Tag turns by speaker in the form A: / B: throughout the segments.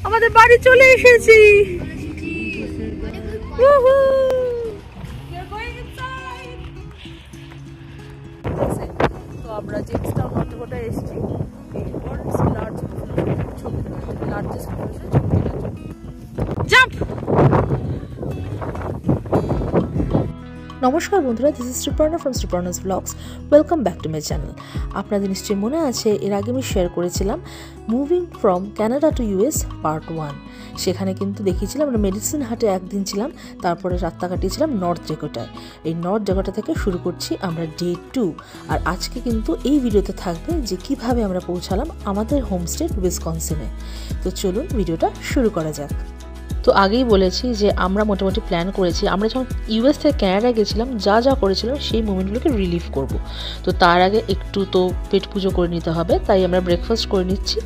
A: আমাদের বাড়ি চলে এসেছি। তো আমরা জেমসটাউন নর্থকোটায় এসেছি। নমস্কার বন্ধুরা, this is Sriparna from Sriparna's blogs. Welcome back to my channel. আপনাদের নিশ্চয়ই মনে আছে, এর আগে আমি শেয়ার করেছিলাম moving from Canada to US part 1। সেখানে কিন্তু দেখিয়েছিলাম আমরা মেডিসিন হাটে একদিন ছিলাম, তারপরে রাতটা কাটিয়েছিলাম নর্থ ডেকোটায়। এই নর্থ ডেকোটা থেকে শুরু করছি আমরা ডে 2। আর আজকে কিন্তু এই ভিডিওতে থাকবে যে কিভাবে আমরা পৌঁছালাম আমাদের হোমস্টে উইসকনসিনে। তো চলুন ভিডিওটা শুরু করা যাক। তো আগেই বলেছি যে আমরা মোটামুটি প্ল্যান করেছি, আমরা যখন ইউএস থেকে ক্যানাডা গেছিলাম যা যা করেছিলাম সেই মোমেন্টগুলোকে রিলিভ করব। তো তার আগে একটু তো পেট পুজো করে নিতে হবে, তাই আমরা ব্রেকফাস্ট করে নিচ্ছি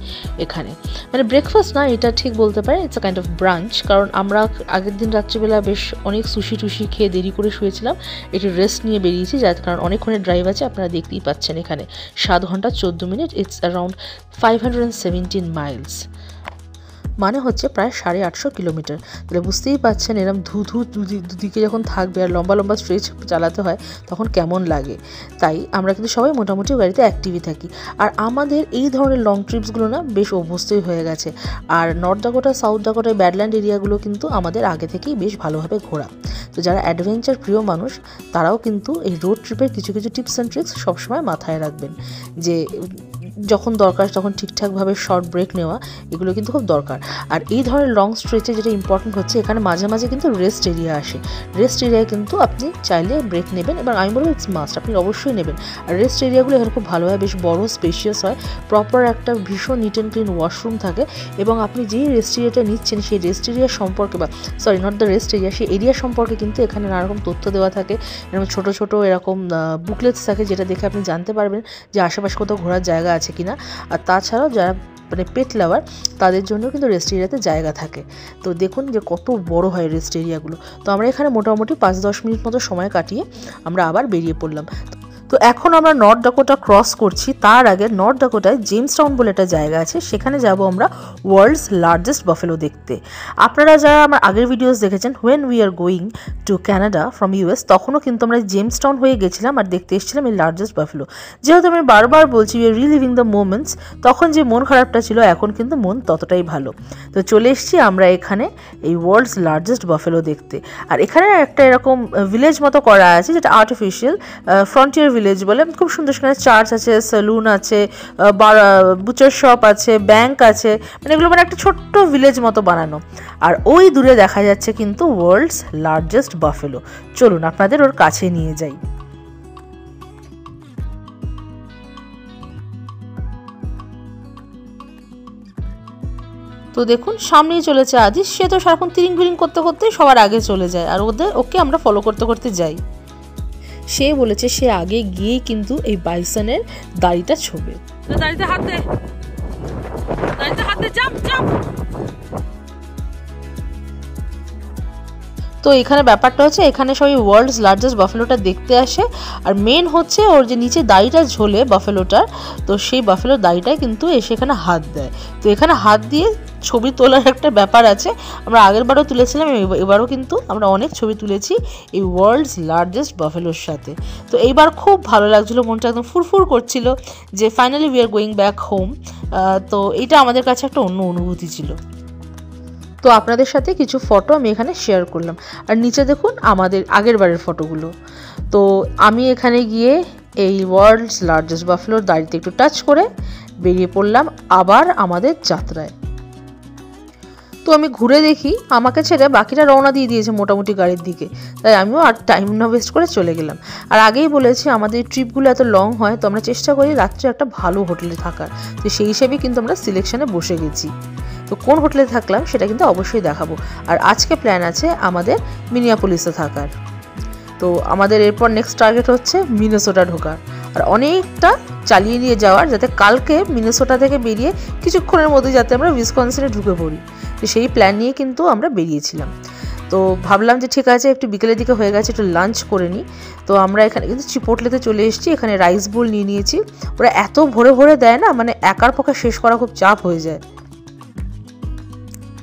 A: এখানে। মানে ব্রেকফাস্ট না, এটা ঠিক বলতে পারে it's a kind of branch, কারণ আমরা আগের দিন রাত্রিবেলা বেশ অনেক সুশি টুশি খেয়ে দেরি করে শুয়েছিলাম, একটু রেস্ট নিয়ে বেরিয়েছি, যার কারণ অনেকক্ষণের ড্রাইভ আছে। আপনারা দেখতেই পাচ্ছেন এখানে 7 ঘন্টা 14 মিনিট, ইটস অ্যারাউন্ড 517 মাইলস, মানে হচ্ছে প্রায় 850 কিলোমিটার। তাহলে বুঝতেই পাচ্ছেন এরকম দুদিকে যখন থাকবে আর লম্বা লম্বা স্ট্রেচ চালাতে হয় তখন কেমন লাগে। তাই আমরা কিন্তু সবাই মোটামুটি গাড়িতে অ্যাক্টিভই থাকি। আর আমাদের এই ধরনের লং ট্রিপসগুলো না বেশ অভ্যস্তই হয়ে গেছে। আর নর্থ ডাকোটা, সাউথ ডাকোটা, ব্যাডল্যান্ড এরিয়াগুলো কিন্তু আমাদের আগে থেকেই বেশ ভালোভাবে ঘোরা। তো যারা অ্যাডভেঞ্চার প্রিয় মানুষ তারাও কিন্তু এই রোড ট্রিপের কিছু কিছু টিপস অ্যান্ড ট্রিক্স সবসময় মাথায় রাখবেন, যে যখন দরকার তখন ঠিকঠাকভাবে শর্ট ব্রেক নেওয়া, এগুলো কিন্তু খুব দরকার। আর এই ধরনের লং স্ট্রেচে যেটা ইম্পর্টেন্ট হচ্ছে, এখানে মাঝে মাঝে কিন্তু রেস্ট এরিয়া আসে। রেস্ট এরিয়ায় কিন্তু আপনি চাইলে ব্রেক নেবেন, এবং আমি বলবো ইটস মাস্ট, আপনি অবশ্যই নেবেন। আর রেস্ট এরিয়াগুলো এখানে খুব ভালো হয়, বেশ বড় স্পেশিয়াস হয়, প্রপার একটা ভীষণ নিট অ্যান্ড ক্লিন ওয়াশরুম থাকে। এবং আপনি যেই রেস্ট এরিয়াটা নিচ্ছেন সেই রেস্ট এরিয়া সম্পর্কে, বা sorry not the rest area, সেই এরিয়া সম্পর্কে কিন্তু এখানে নানারকম তথ্য দেওয়া থাকে। এরকম ছোটো ছোটো এরকম বুকলেটস থাকে, যেটা দেখে আপনি জানতে পারবেন যে আশেপাশে কোথাও ঘোরার জায়গা আছে কিনা। আর তাছাড়াও যারা মানে পেট লাভার তাদের জন্য কিন্তু রেস্ট এরিয়াতে জায়গা থাকে। তো দেখুন যে কত বড় হয় রেস্ট এরিয়াগুলো। তো আমরা এখানে মোটামুটি 5-10 মিনিট মতো সময় কাটিয়ে আমরা আবার বেরিয়ে পড়লাম। তো এখন আমরা নর্থ ডাকোটা ক্রস করছি। তার আগে নর্থ ডাকোটায় জেমসটাউন বলে একটা জায়গা আছে, সেখানে যাব আমরা ওয়ার্ল্ডস লার্জেস্ট বাফেলো দেখতে। আপনারা যারা আমার আগের ভিডিওস দেখেছেন, when we are going to Canada from US, তখনও কিন্তু আমরা জেমসটাউন হয়ে গেছিলাম আর দেখতে এসেছিলাম এই লার্জেস্ট বাফেলো। যেহেতু আমি বারবার বলছি we are relieving the moments, তখন যে মন খারাপটা ছিল এখন কিন্তু মন ততটাই ভালো। তো চলে এসেছি আমরা এখানে এই ওয়ার্ল্ডস লার্জেস্ট বাফেলো দেখতে। আর এখানে একটা এরকম ভিলেজ মতো করা আছে, যেটা আর্টিফিশিয়াল ফ্রন্টিয়ার ভিলেজ বলে। খুব সুন্দর, সেখানে চার্চ আছে, সেলুন আছে, বুচার শপ আছে, ব্যাংক আছে, মানে এগুলো মানে একটা ছোট্ট ভিলেজ মতো বানানো। আর ওই দূরে দেখা যাচ্ছে কিন্তু ওয়ার্ল্ডস লার্জেস্ট বাফেলো। চলুন আপনাদের ওর কাছে নিয়ে যাই। তো দেখুন সামনেই চলেছে আদিশ, সে তো সারাক্ষণ তিরিং বিরিং করতে করতেই সবার আগে চলে যায়, আর ওকে আমরা ফলো করতে করতে যাই। সে বলেছে সে আগে গিয়েই কিন্তু এই বাইসনের দাড়িটা ছোবে। দাড়িতে হাত দে, দাড়িতে হাত দে, জাম্প জাম্প। তো এখানে ব্যাপারটা হচ্ছে, এখানে সবাই ওয়ার্ল্ডস লার্জেস্ট বাফেলোটা দেখতে আসে। আর মেন হচ্ছে ওর যে নিচে দাড়িটা ঝোলে বাফেলোটার, তো সেই বাফেলোর দাড়িটায় কিন্তু এসে এখানে হাত দেয়। তো এখানে হাত দিয়ে ছবি তোলার একটা ব্যাপার আছে, আমরা আগের বারও তুলেছিলাম, এবারও কিন্তু আমরা অনেক ছবি তুলেছি এই ওয়ার্ল্ডস লার্জেস্ট বাফেলোর সাথে। তো এইবার খুব ভালো লাগছিলো, মনটা একদম ফুরফুর করছিল যে finally we are going back home. তো এটা আমাদের কাছে একটা অন্য অনুভূতি ছিল। তো আপনাদের সাথে কিছু ফটো আমি এখানে শেয়ার করলাম। আর নিচে দেখুন আমাদের আগের বারের ফটোগুলো। তো আমি এখানে গিয়ে এই ওয়ার্ল্ডস লার্জেস্ট বাফেলোর দাড়িতে একটু টাচ করে বেরিয়ে পড়লাম আবার আমাদের যাত্রায়। তো আমি ঘুরে দেখি আমাকে ছেড়ে বাকিরা রওনা দিয়ে দিয়েছে মোটামুটি গাড়ির দিকে, তাই আমিও আর টাইম না ওয়েস্ট করে চলে গেলাম। আর আগেই বলেছি আমাদের ট্রিপগুলো এত লং হয়, তো আমরা চেষ্টা করি রাত্রে একটা ভালো হোটেলে থাকার। তো সেই হিসেবেই কিন্তু আমরা সিলেকশনে বসে গেছি। তো কোন হোটেলে থাকলাম সেটা কিন্তু অবশ্যই দেখাবো। আর আজকে প্ল্যান আছে আমাদের মিনিয়াপোলিসে থাকার। তো আমাদের এরপর নেক্সট টার্গেট হচ্ছে মিনেসোটা ঢোকার, আর অনেকটা চালিয়ে নিয়ে যাওয়ার, যাতে কালকে মিনেসোটা থেকে বেরিয়ে কিছুক্ষণের মধ্যে যাতে আমরা উইসকনসিনে ঢুকে পড়ি। তো সেই প্ল্যান নিয়ে কিন্তু আমরা বেরিয়েছিলাম। তো ভাবলাম যে ঠিক আছে, একটু বিকেলের দিকে হয়ে গেছে, একটু লাঞ্চ করে নিই। তো আমরা এখানে কিন্তু চিপোটলেতে চলে এসেছি। এখানে রাইস বোল নিয়ে নিয়েছি। ওরা এত ভোরে ভোরে দেয় না, মানে একার পক্ষে শেষ করা খুব চাপ হয়ে যায়।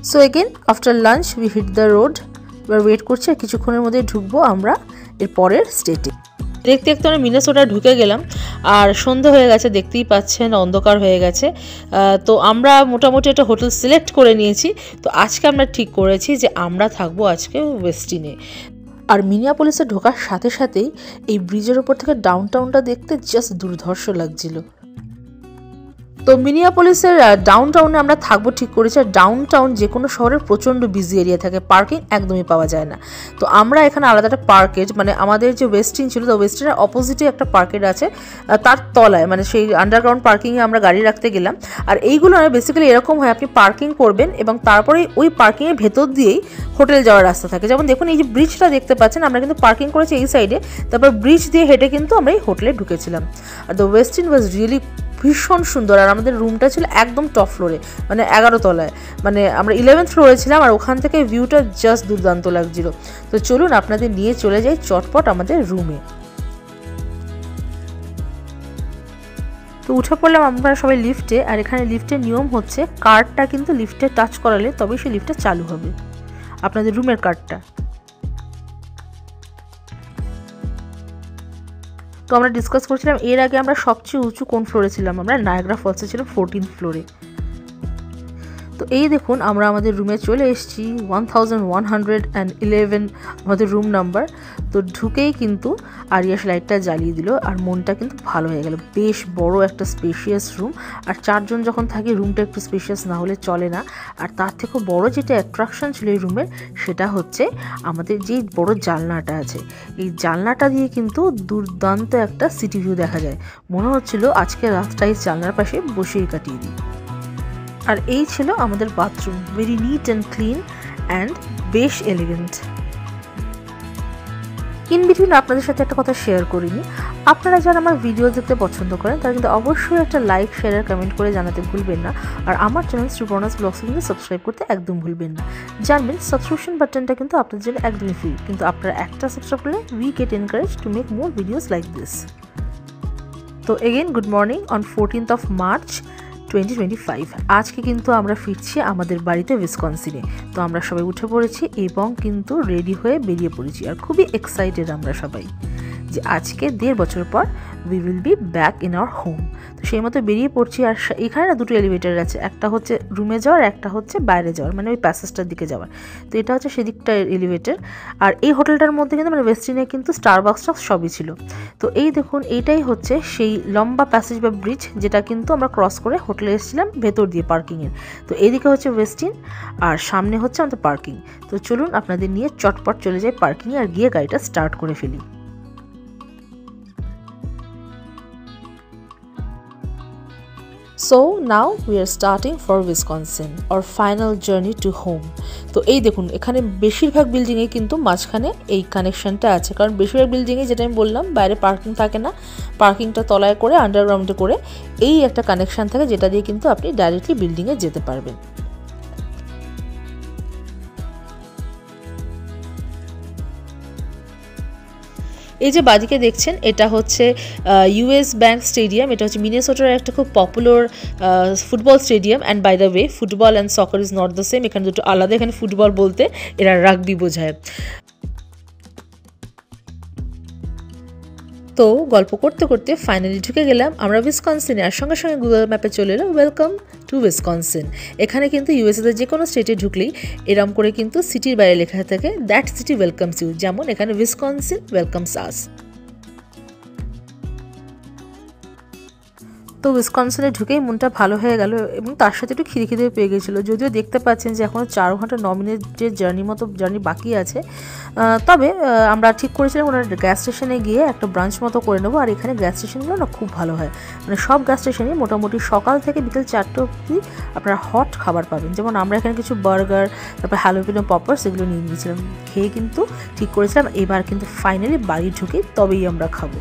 A: So again after lunch we hit the road, এবার ওয়েট করছি আর কিছুক্ষণের মধ্যে ঢুকবো আমরা এর পরের স্টেটে। দেখতে দেখতে আমরা মিনেসোটা ঢুকে গেলাম আর সন্ধ্যা হয়ে গেছে, দেখতেই পাচ্ছেন অন্ধকার হয়ে গেছে। তো আমরা মোটামুটি একটা হোটেল সিলেক্ট করে নিয়েছি। তো আজকে আমরা ঠিক করেছি যে আমরা থাকবো আজকে ওয়েস্টিনে। আর মিনিয়াপলিসে ঢোকার সাথে সাথেই এই ব্রিজের ওপর থেকে ডাউনটাউনটা দেখতে জাস্ট দুর্ধর্ষ লাগছিল। তো মিনিয়াপলিসের ডাউনটাউনে আমরা থাকবো ঠিক করেছি। আর ডাউনটাউন যে কোনো শহরের প্রচণ্ড বিজি এরিয়া থাকে, পার্কিং একদমই পাওয়া যায় না। তো আমরা এখানে আলাদা একটা পার্কেজ, মানে আমাদের যে ওয়েস্টিন ছিল, তো ওয়েস্টিনের অপোজিটে একটা পার্কেট আছে, তার তলায় মানে সেই আন্ডারগ্রাউন্ড পার্কিংয়ে আমরা গাড়ি রাখতে গেলাম। আর এইগুলো বেসিক্যালি এরকম হয়, আপনি পার্কিং করবেন এবং তারপরে ওই পার্কিংয়ের ভেতর দিয়েই হোটেল যাওয়ার রাস্তা থাকে। যেমন দেখুন এই যে ব্রিজটা দেখতে পাচ্ছেন, আমরা কিন্তু পার্কিং করেছি এই সাইডে, তারপর ব্রিজ দিয়ে হেঁটে কিন্তু আমরা এই হোটেলে ঢুকেছিলাম। আর দ্য ওয়েস্টিন ওয়াজ রিয়েলি ভীষণ সুন্দর। আর আমাদের রুমটা ছিল একদম টপ ফ্লোরে, মানে 11 তলায়, মানে আমরা 11th ফ্লোরে ছিলাম। আর ওখান থেকে ভিউটা জাস্ট দুর্দান্ত লাগছিল। তো চলুন আপনাদের নিয়ে চলে যাই চটপট আমাদের রুমে। তো উঠে পড়লাম আমরা সবাই লিফটে। আর এখানে লিফটের নিয়ম হচ্ছে কার্ডটা কিন্তু লিফটে টাচ করালে তবেই সেই লিফটটা চালু হবে, আপনাদের রুমের কার্ডটা। তো আমরা ডিসকাস করছিলাম এর আগে আমরা সবচেয়ে উঁচু কোন ফ্লোরে ছিলাম, আমরা নায়াগ্রা ফলসে ছিলাম 14th ফ্লোরে। তো এই দেখুন আমরা আমাদের রুমে চলে এসেছি, 1111 আমাদের রুম নাম্বার। তো ঢুকেই কিন্তু আরিয়াস লাইটটা জ্বালিয়ে দিল আর মনটা কিন্তু ভালো হয়ে গেল। বেশ বড় একটা স্পেশিয়াস রুম, আর 4 জন যখন থাকি রুমটা একটু স্পেশিয়াস না হলে চলে না। আর তার থেকেও বড় যেটা অ্যাট্রাকশন ছিল এই রুমের, সেটা হচ্ছে আমাদের যেই বড় জানলাটা আছে, এই জানলাটা দিয়ে কিন্তু দুর্দান্ত একটা সিটি ভিউ দেখা যায়। মনে হচ্ছিল আজকে রাতটা এই জানলার পাশে বসেই কাটিয়ে দিই। আর এই ছিল আমাদের bathroom, very neat and clean and বেশ এলিগেন্ট। ইন বিটুইন আপনাদের সাথে একটা কথা শেয়ার করিনি, আপনারা যারা আমার ভিডিও দেখতে পছন্দ করেন তারা কিন্তু অবশ্যই একটা লাইক, শেয়ার আর কমেন্ট করে জানাতে ভুলবেন না। আর আমার চ্যানেল শ্রীপর্ণাস ব্লগস কিন্তু সাবস্ক্রাইব করতে একদম ভুলবেন না। জানবেন সাবস্ক্রিপশন বাটনটা কিন্তু আপনাদের জন্য একদমই ফ্রি, কিন্তু আপনারা একটা সাবস্ক্রাইব করলে we get encourage to make more videos like this. তো again good morning on 14th of March 2025। আজকে কিন্তু আমরা ফিরছি আমাদের বাড়িতে উইসকনসিনে। তো আমরা সবাই উঠে পড়েছি এবং কিন্তু রেডি হয়ে বেরিয়ে পড়েছি। আর খুবই এক্সাইটেড আমরা সবাই যে আজকে 1.5 বছর পর we will be back in our home. তো সেই মতো বেরিয়ে পড়ছি। আর এখানে না দুটো এলিভেটার আছে, একটা হচ্ছে রুমে যাওয়ার, একটা হচ্ছে বাইরে যাওয়ার, মানে ওই প্যাসেজটার দিকে যাওয়ার। তো এটা হচ্ছে সেদিকটা এলিভেটার। আর এই হোটেলটার মধ্যে কিন্তু মানে ওয়েস্টিনে কিন্তু স্টারবাক্সটা সবই ছিল। তো এই দেখুন এইটাই হচ্ছে সেই লম্বা প্যাসেজ বা ব্রিজ যেটা কিন্তু আমরা ক্রস করে হোটেলে এসেছিলাম ভেতর দিয়ে পার্কিংয়ের। তো এইদিকে হচ্ছে ওয়েস্টিন আর সামনে হচ্ছে আমাদের পার্কিং। তো চলুন আপনাদের নিয়ে চটপট চলে যাই পার্কিংয়ে আর গিয়ে গাড়িটা স্টার্ট করে ফেলি। So now we are starting for Wisconsin, our final journey to home. তো এই দেখুন এখানে বেশিরভাগ বিল্ডিংয়ে কিন্তু মাঝখানে এই কানেকশনটা আছে, কারণ বেশিরভাগ বিল্ডিংয়ে যেটা আমি বললাম বাইরে পার্কিং থাকে না, পার্কিংটা তলায় করে আন্ডারগ্রাউন্ডে করে এই একটা কানেকশন থাকে যেটা দিয়ে কিন্তু আপনি ডাইরেক্টলি বিল্ডিংয়ে যেতে পারবেন। এই যে বাদিকে দেখছেন এটা হচ্ছে ইউএস ব্যাংক স্টেডিয়াম। এটা হচ্ছে মিনেসোটার একটা খুব popular football stadium. And by the way football and soccer is not the same, এখানে দুটো আলাদা। এখানে ফুটবল বলতে এরা রাগবি বোঝায়। তো গল্প করতে করতে ফাইনালি ঢুকে গেলাম আমরা উইসকনসিনে। আর সঙ্গে সঙ্গে গুগল ম্যাপে চলে এলো ওয়েলকাম টু উইসকনসিন। এখানে কিন্তু ইউএসএতে যে কোনো স্টেটে ঢুকলেই এরম করে কিন্তু সিটির বাইরে লেখা থাকে দ্যাট সিটি ওয়েলকামস ইউ, যেমন এখানে উইসকনসিন ওয়েলকামস আস। তো উইসকনসিনে ঢুকেই মনটা ভালো হয়ে গেল এবং তার সাথে একটু খিদে পেয়ে গেছিলো। যদিও দেখতে পাচ্ছেন যে এখনও 4 ঘন্টা 9 মিনিটের জার্নি বাকি আছে। তবে আমরা ঠিক করেছিলাম ওনার গ্যাস স্টেশনে গিয়ে একটা ব্রাঞ্চ মতো করে নেবো। আর এখানে গ্যাস স্টেশনগুলো না খুব ভালো হয়, মানে সব গ্যাস স্টেশনে মোটামুটি সকাল থেকে বিকেল 4টে অবধি আপনারা হট খাবার পাবেন। যেমন আমরা এখানে কিছু বার্গার, তারপর হ্যালোপিনো পপার্স এগুলো নিয়ে নিয়েছিলাম। খেয়ে কিন্তু ঠিক করেছিলাম এবার কিন্তু ফাইনালি বাড়ি ঢুকে তবেই আমরা খাবো।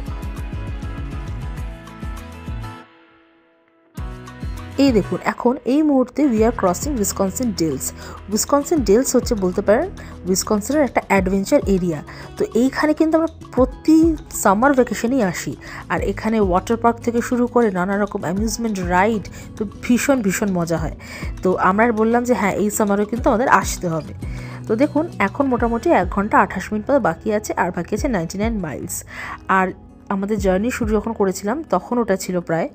A: এই দেখুন এখন এই মুহূর্তে we are crossing Wisconsin deals. Wisconsin deals হচ্ছে বলতে পারেন উইসকনসিনের একটা অ্যাডভেঞ্চার এরিয়া। তো এইখানে কিন্তু আমরা প্রতি সামার ভ্যাকেশনেই আসি, আর এখানে ওয়াটার পার্ক থেকে শুরু করে নানা রকম অ্যামিউজমেন্ট রাইড, তো ভীষণ ভীষণ মজা হয়। তো আমরা বললাম যে হ্যাঁ এই সামারেও কিন্তু আমাদের আসতে হবে। তো দেখুন এখন মোটামুটি 1 ঘন্টা 28 মিনিট মতো বাকি আছে, আর বাকি আছে 99 মাইলস। আর আমাদের জার্নি শুরু যখন করেছিলাম তখন ওটা ছিল প্রায়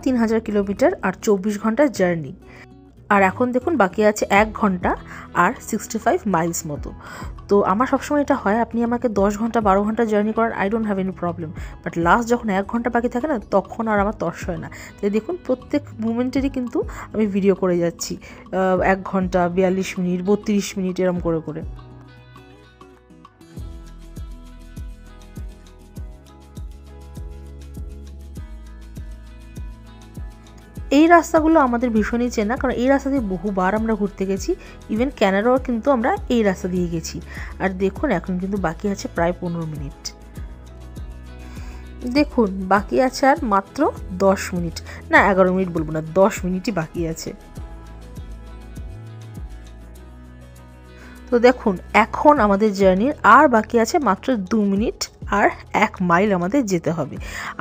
A: 3000 কিলোমিটার আর 24 ঘন্টার জার্নি। আর এখন দেখুন বাকি আছে 1 ঘন্টা আর 65 মাইলস মতো। তো আমার সবসময় এটা হয়, আপনি আমাকে 10 ঘন্টা 12 ঘন্টা জার্নি করার I don't have any problem, but last যখন 1 ঘন্টা বাকি থাকে না তখন আর আমার তর্স হয় না। তাই দেখুন প্রত্যেক মুমেন্টেরই কিন্তু আমি ভিডিও করে যাচ্ছি, 1 ঘন্টা 42 মিনিট 32 মিনিট এরম করে করে। এই রাস্তাগুলো আমাদের ভীষণই চেনা, কারণ এই রাস্তা দিয়ে বহুবার আমরা ঘুরতে গেছি, ইভেন ক্যানাডাও কিন্তু আমরা এই রাস্তা দিয়ে গেছি। আর দেখুন এখন কিন্তু বাকি আছে প্রায় 15 মিনিট। দেখুন বাকি আছে আর মাত্র 10 মিনিট, না 11 মিনিট বলবো না, 10 মিনিটই বাকি আছে। তো দেখুন এখন আমাদের জার্নির আর বাকি আছে মাত্র 2 মিনিট আর 1 মাইল আমাদের যেতে হবে।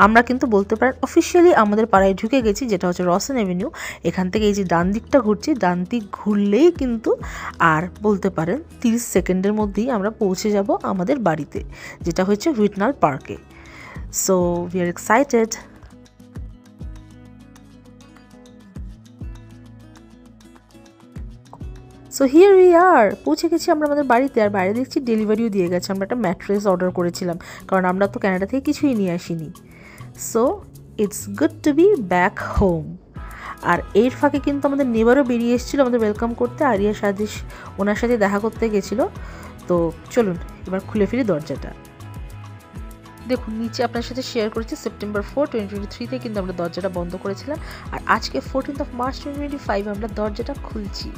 A: আমরা কিন্তু বলতে পারেন অফিসিয়ালি আমাদের পাড়ায় ঢুকে গেছি, যেটা হচ্ছে রসেন অ্যাভিনিউ। এখান থেকে এই যে ডান দিকটা ঘুরছি, ডান দিক ঘুরলেই কিন্তু আর বলতে পারেন 30 সেকেন্ডের মধ্যেই আমরা পৌঁছে যাব আমাদের বাড়িতে, যেটা হচ্ছে হুইটনাল পার্কে। So we are excited. So here we are, পৌঁছে গেছি আমরা আমাদের বাড়িতে। আর বাইরে দেখছি ডেলিভারিও দিয়ে গেছে। আমরা একটা ম্যাট্রেস অর্ডার করেছিলাম, কারণ আমরা তো ক্যানাডা থেকে কিছুই নিয়ে আসিনি। So it's good to be back home. আর এর ফাঁকে কিন্তু আমাদের নেবারও বেরিয়ে এসেছিলো আমাদের ওয়েলকাম করতে, আরিয়া সাদিশ ওনার সাথে দেখা করতে গেছিলো। তো চলুন এবার খুলে ফিরি দরজাটা। দেখুন নিচে আপনার সাথে শেয়ার করেছি সেপ্টেম্বর 4, 2023-তে কিন্তু আমরা দরজাটা বন্ধ করেছিলাম, আর আজকে 14 মার্চ 2025 আমরা দরজাটা খুলছি।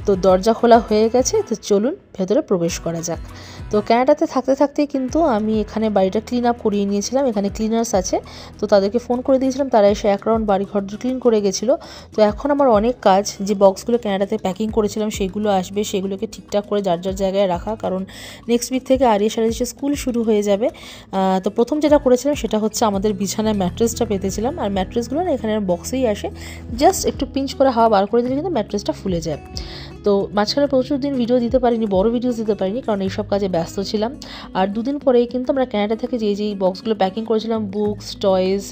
A: তো দরজা খোলা হয়ে গেছে, তো চলুন ভেতরে প্রবেশ করা যাক। তো ক্যানাডাতে থাকতে থাকতেই কিন্তু আমি এখানে বাড়িটা ক্লিন আপ করিয়ে নিয়েছিলাম। এখানে ক্লিনার্স আছে, তো তাদেরকে ফোন করে দিয়েছিলাম, তারা এসে 1 রাউন্ড বাড়ি ঘর ক্লিন করে গেছিলো। তো এখন আমার অনেক কাজ, যে বক্সগুলো ক্যানাডাতে প্যাকিং করেছিলাম সেগুলো আসবে, সেগুলোকে ঠিকঠাক করে যার যার জায়গায় রাখা, কারণ নেক্সট উইক থেকে আরিয়া সারিয়া স্কুল শুরু হয়ে যাবে। তো প্রথম যেটা করেছিলাম সেটা হচ্ছে আমাদের বিছানায় ম্যাট্রেসটা পেতেছিলাম, আর ম্যাট্রেসগুলো না এখানে বক্সেই আসে, জাস্ট একটু পিঞ্চ করে হাওয়া বার করে দিলে কিন্তু ম্যাট্রেসটা ফুলে যায়। তো মাঝখানে প্রচুর দিন ভিডিও দিতে পারিনি, বড় ভিডিওস দিতে পারিনি, কারণ এইসব কাজে ব্যস্ত ছিলাম। আর 2 দিন পরেই কিন্তু আমরা ক্যানাডা থেকে যেই বক্সগুলো প্যাকিং করেছিলাম, বুকস, টয়েস,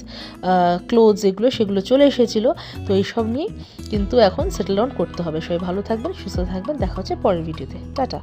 A: ক্লোথস, এগুলো সেগুলো চলে এসেছিলো। তো এইসব নিয়ে কিন্তু এখন সেটেল ডাউন করতে হবে। সবাই ভালো থাকবেন, সুস্থ থাকবেন, দেখা হচ্ছে পরের ভিডিওতে। টাটা।